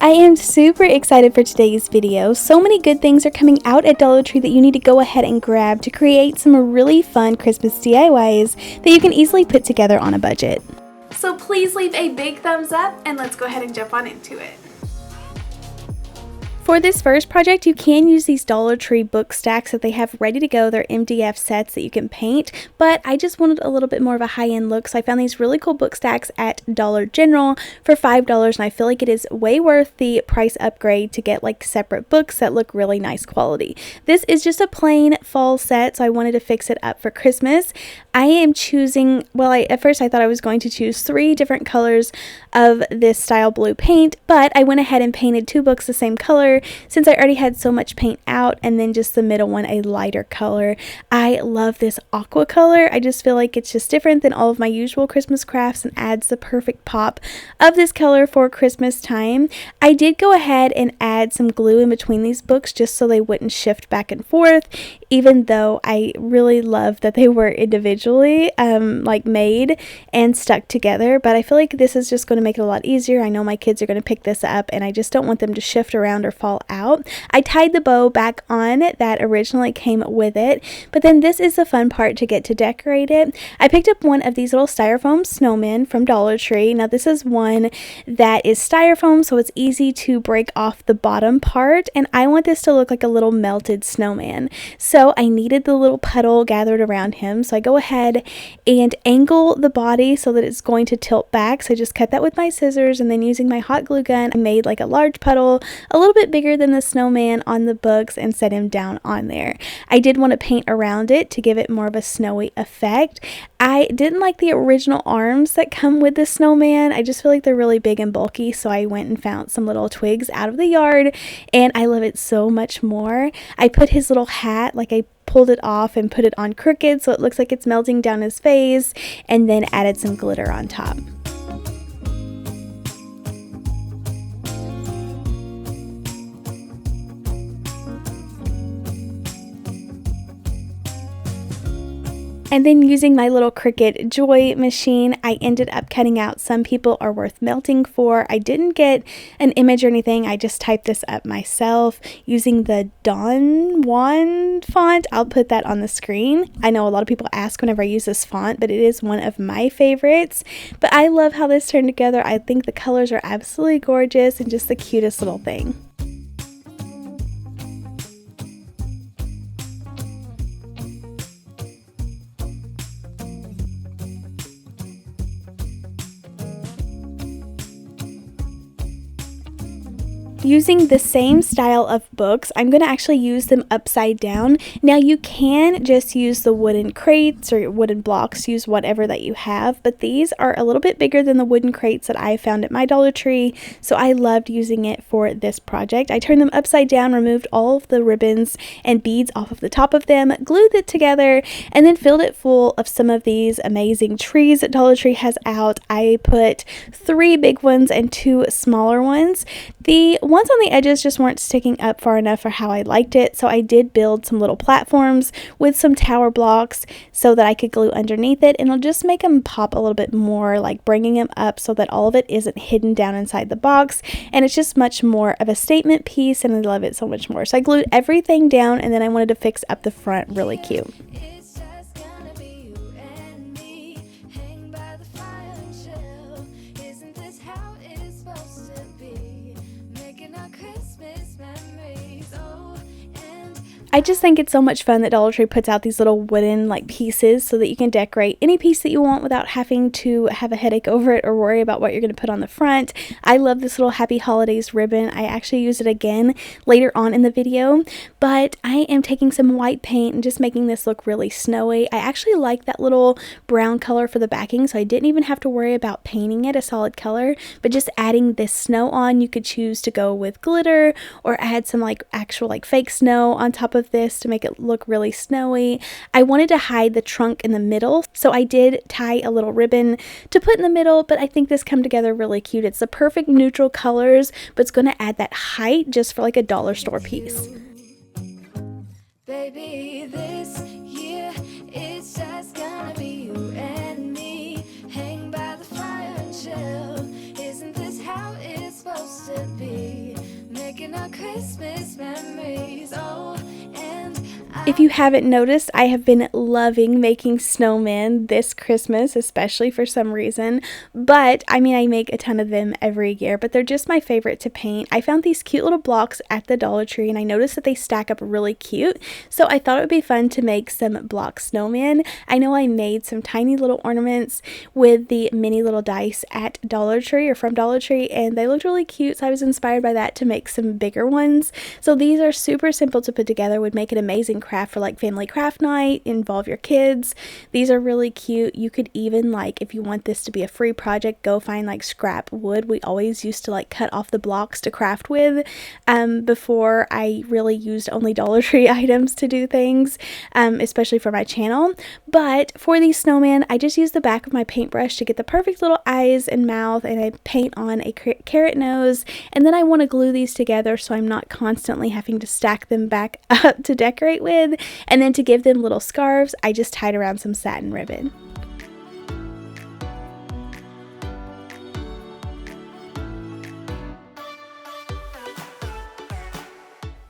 I am super excited for today's video. So many good things are coming out at Dollar Tree that you need to go ahead and grab to create some really fun Christmas DIYs that you can easily put together on a budget. So please leave a big thumbs up and let's go ahead and jump on into it. For this first project, you can use these Dollar Tree book stacks that they have ready to go. They're MDF sets that you can paint, but I just wanted a little bit more of a high-end look, so I found these really cool book stacks at Dollar General for $5, and I feel like it is way worth the price upgrade to get like separate books that look really nice quality. This is just a plain fall set, so I wanted to fix it up for Christmas. I am choosing, well, at first I thought I was going to choose 3 different colors of this style blue paint, but I went ahead and painted 2 books the same color since I already had so much paint out, and then just the middle one a lighter color. I love this aqua color. I just feel like it's just different than all of my usual Christmas crafts and adds the perfect pop of this color for Christmas time. I did go ahead and add some glue in between these books just so they wouldn't shift back and forth, even though I really love that they were individually like made and stuck together, but I feel like this is just going to make it a lot easier. I know my kids are going to pick this up and I just don't want them to shift around or fall out. I tied the bow back on that originally came with it, but then this is the fun part to get to decorate it. I picked up one of these little styrofoam snowmen from Dollar Tree. Now this is one that is styrofoam, so it's easy to break off the bottom part, and I want this to look like a little melted snowman. So I needed the little puddle gathered around him, so I go ahead and angle the body so that it's going to tilt back. So I just cut that with my scissors, and then using my hot glue gun I made like a large puddle a little bit bigger than the snowman on the books and set him down on there. I did want to paint around it to give it more of a snowy effect. I didn't like the original arms that come with the snowman. I just feel like they're really big and bulky, so I went and found some little twigs out of the yard and I love it so much more. I put his little hat, like I pulled it off and put it on crooked so it looks like it's melting down his face, and then added some glitter on top. And then using my little Cricut Joy machine, I ended up cutting out Some People Are Worth Melting For. I didn't get an image or anything. I just typed this up myself using the Don Juan font. I'll put that on the screen. I know a lot of people ask whenever I use this font, but it is one of my favorites. But I love how this turned together. I think the colors are absolutely gorgeous and just the cutest little thing. Using the same style of books, I'm going to actually use them upside down. Now you can just use the wooden crates or wooden blocks, use whatever that you have, but these are a little bit bigger than the wooden crates that I found at my Dollar Tree, so I loved using it for this project. I turned them upside down, removed all of the ribbons and beads off of the top of them, glued it together, and then filled it full of some of these amazing trees that Dollar Tree has out. I put 3 big ones and 2 smaller ones. The ones on the edges just weren't sticking up far enough for how I liked it, so I did build some little platforms with some tower blocks so that I could glue underneath it, and it'll just make them pop a little bit more, like bringing them up so that all of it isn't hidden down inside the box, and it's just much more of a statement piece, and I love it so much more. So I glued everything down, and then I wanted to fix up the front really cute. I just think it's so much fun that Dollar Tree puts out these little wooden like pieces so that you can decorate any piece that you want without having to have a headache over it or worry about what you're going to put on the front. I love this little Happy Holidays ribbon. I actually use it again later on in the video, but I am taking some white paint and just making this look really snowy. I actually like that little brown color for the backing, so I didn't even have to worry about painting it a solid color, but just adding this snow on. You could choose to go with glitter or add some like actual like fake snow on top of this to make it look really snowy. I wanted to hide the trunk in the middle, so I did tie a little ribbon to put in the middle, but I think this come together really cute. It's the perfect neutral colors, but it's going to add that height just for like a dollar store piece. Baby, this year it's just gonna be you and me. Hang by the fire and chill. Isn't this how it's supposed to be? Christmas memories. Oh, and if you haven't noticed, I have been loving making snowmen this Christmas, especially for some reason. But, I mean, I make a ton of them every year, but they're just my favorite to paint. I found these cute little blocks at the Dollar Tree, and I noticed that they stack up really cute. So I thought it would be fun to make some block snowmen. I know I made some tiny little ornaments with the mini little dice at Dollar Tree or from Dollar Tree, and they looked really cute, so I was inspired by that to make some bigger ones. So these are super simple to put together, would make an amazing craft for like family craft night, involve your kids. These are really cute. You could even, like, if you want this to be a free project, go find like scrap wood. We always used to like cut off the blocks to craft with before I really used only Dollar Tree items to do things, especially for my channel. But for these snowmen, I just use the back of my paintbrush to get the perfect little eyes and mouth, and I paint on a carrot nose, and then I want to glue these together so I'm not constantly having to stack them back up to decorate with. And then to give them little scarves, I just tied around some satin ribbon.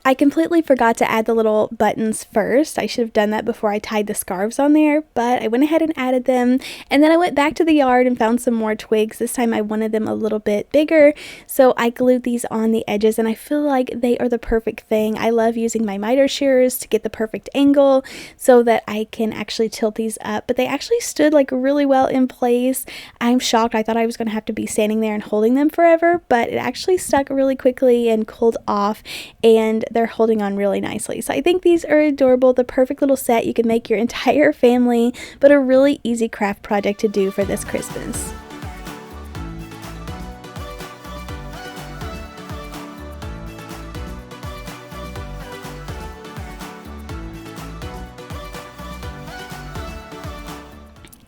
I completely forgot to add the little buttons first. I should have done that before I tied the scarves on there, but I went ahead and added them. And then I went back to the yard and found some more twigs. This time I wanted them a little bit bigger, so I glued these on the edges, and I feel like they are the perfect thing. I love using my miter shears to get the perfect angle so that I can actually tilt these up, but they actually stood like really well in place. I'm shocked. I thought I was going to have to be standing there and holding them forever, but it actually stuck really quickly and cooled off, and they're holding on really nicely. So I think these are adorable, the perfect little set you can make your entire family, but a really easy craft project to do for this Christmas.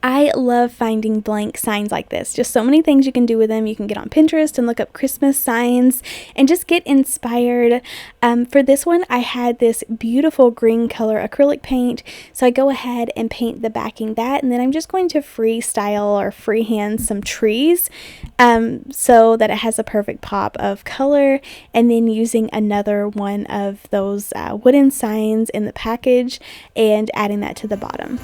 I love finding blank signs like this. Just so many things you can do with them. You can get on Pinterest and look up Christmas signs and just get inspired. For this one, I had this beautiful green color acrylic paint. So I go ahead and paint the backing that, and then I'm just going to freestyle or freehand some trees so that it has a perfect pop of color, and then using another one of those wooden signs in the package and adding that to the bottom.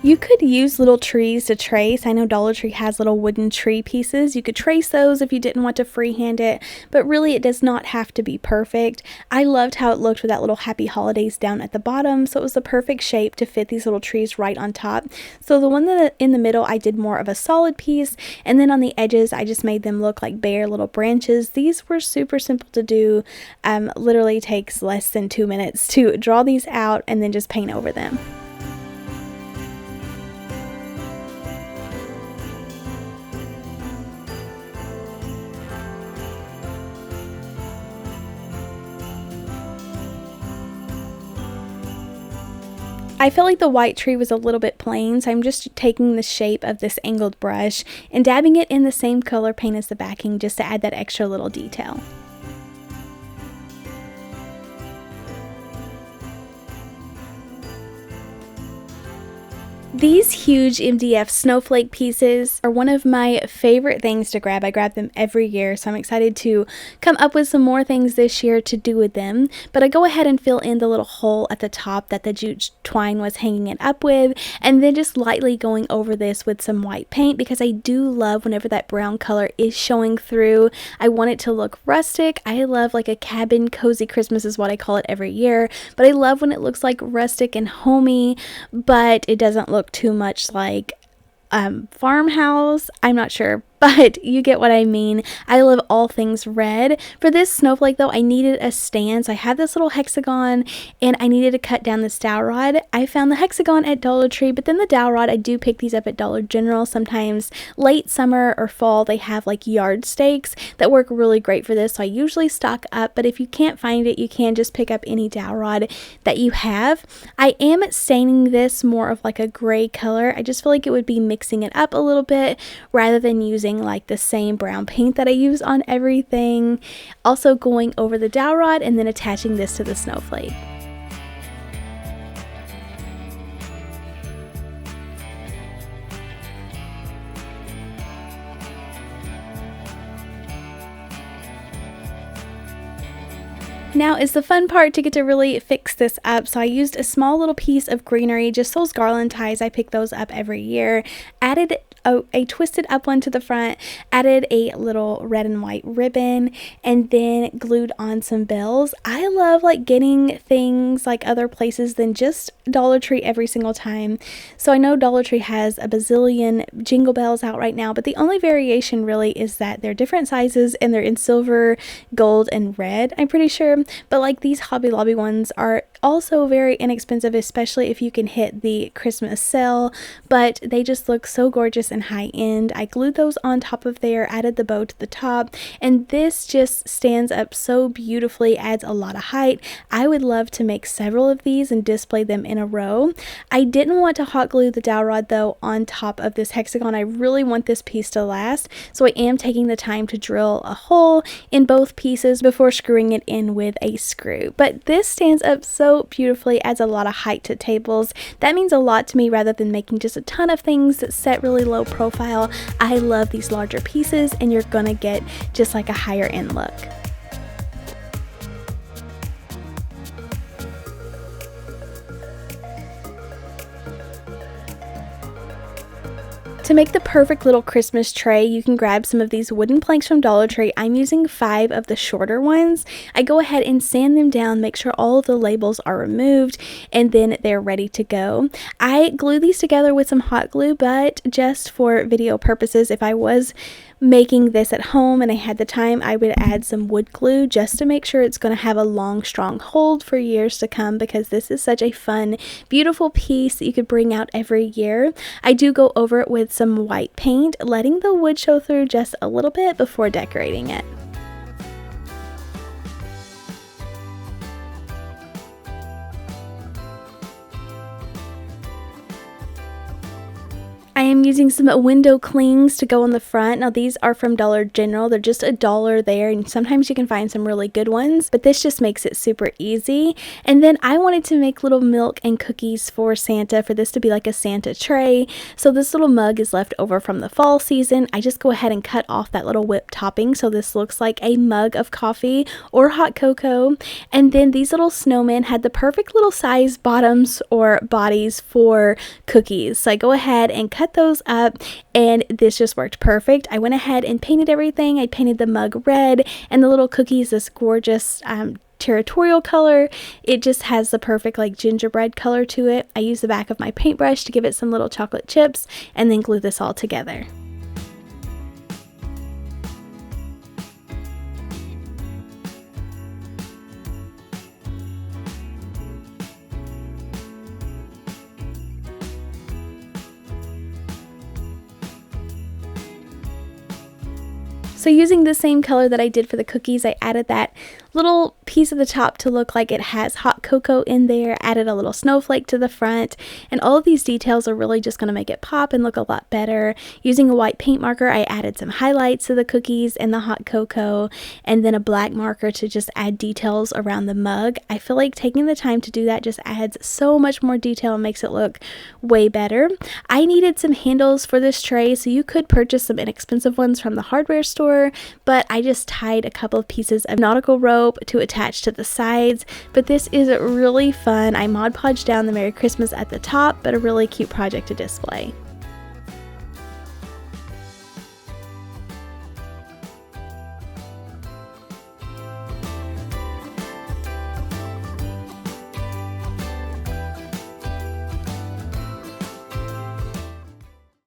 You could use little trees to trace. I know Dollar Tree has little wooden tree pieces. You could trace those if you didn't want to freehand it, but really it does not have to be perfect. I loved how it looked with that little happy holidays down at the bottom, so it was the perfect shape to fit these little trees right on top. So the one that in the middle, I did more of a solid piece, and then on the edges, I just made them look like bare little branches. These were super simple to do. Literally takes less than 2 minutes to draw these out and then just paint over them. I felt like the white tree was a little bit plain, so I'm just taking the shape of this angled brush and dabbing it in the same color paint as the backing just to add that extra little detail. These huge MDF snowflake pieces are one of my favorite things to grab. I grab them every year, so I'm excited to come up with some more things this year to do with them. But I go ahead and fill in the little hole at the top that the jute twine was hanging it up with, and then just lightly going over this with some white paint because I do love whenever that brown color is showing through. I want it to look rustic. I love like a cabin cozy Christmas is what I call it every year, but I love when it looks like rustic and homey, but it doesn't look too much like farmhouse. I'm not sure, but you get what I mean. I love all things red. For this snowflake though, I needed a stand, so I had this little hexagon and I needed to cut down this dowel rod. I found the hexagon at Dollar Tree, but then the dowel rod, I do pick these up at Dollar General. Sometimes late summer or fall, they have like yard stakes that work really great for this, so I usually stock up, but if you can't find it, you can just pick up any dowel rod that you have. I am staining this more of like a gray color. I just feel like it would be mixing it up a little bit rather than using using like the same brown paint that I use on everything. Also going over the dowel rod and then attaching this to the snowflake. Now is the fun part to get to really fix this up. So I used a small little piece of greenery, just those garland ties. I pick those up every year. Added a twisted up one to the front, added a little red and white ribbon, and then glued on some bells. I love like getting things like other places than just Dollar Tree every single time. So I know Dollar Tree has a bazillion jingle bells out right now, but the only variation really is that they're different sizes and they're in silver, gold, and red, I'm pretty sure. But like these Hobby Lobby ones are also very inexpensive, especially if you can hit the Christmas sale, but they just look so gorgeous and high end. I glued those on top of there, added the bow to the top, and this just stands up so beautifully, adds a lot of height. I would love to make several of these and display them in a row. I didn't want to hot glue the dowel rod though on top of this hexagon. I really want this piece to last, so I am taking the time to drill a hole in both pieces before screwing it in with a screw. But this stands up so beautifully, adds a lot of height to tables. That means a lot to me rather than making just a ton of things that set really low profile. I love these larger pieces and you're gonna get just like a higher end look. To make the perfect little Christmas tray, you can grab some of these wooden planks from Dollar Tree. I'm using 5 of the shorter ones. I go ahead and sand them down, make sure all of the labels are removed, and then they're ready to go. I glue these together with some hot glue, but just for video purposes, if I was making this at home and I had the time, I would add some wood glue just to make sure it's going to have a long, strong hold for years to come, because this is such a fun, beautiful piece that you could bring out every year. I do go over it with some white paint, letting the wood show through just a little bit before decorating it. I am using some window clings to go on the front. Now these are from Dollar General. They're just $1 there, and sometimes you can find some really good ones, but this just makes it super easy. And then I wanted to make little milk and cookies for Santa, for this to be like a Santa tray. So this little mug is left over from the fall season. I just go ahead and cut off that little whipped topping so this looks like a mug of coffee or hot cocoa. And then these little snowmen had the perfect little size bottoms or bodies for cookies. So I go ahead and cut those up, and this just worked perfect. I went ahead and painted everything. I painted the mug red and the little cookies this gorgeous territorial color. It just has the perfect like gingerbread color to it. I used the back of my paintbrush to give it some little chocolate chips and then glue this all together. So using the same color that I did for the cookies, I added that little piece of the top to look like it has hot cocoa in there, added a little snowflake to the front, and all of these details are really just going to make it pop and look a lot better. Using a white paint marker, I added some highlights to the cookies and the hot cocoa, and then a black marker to just add details around the mug. I feel like taking the time to do that just adds so much more detail and makes it look way better. I needed some handles for this tray, so you could purchase some inexpensive ones from the hardware store, but I just tied a couple of pieces of nautical rope to attach to the sides. But this is really fun. I Mod Podged down the Merry Christmas at the top, but a really cute project to display.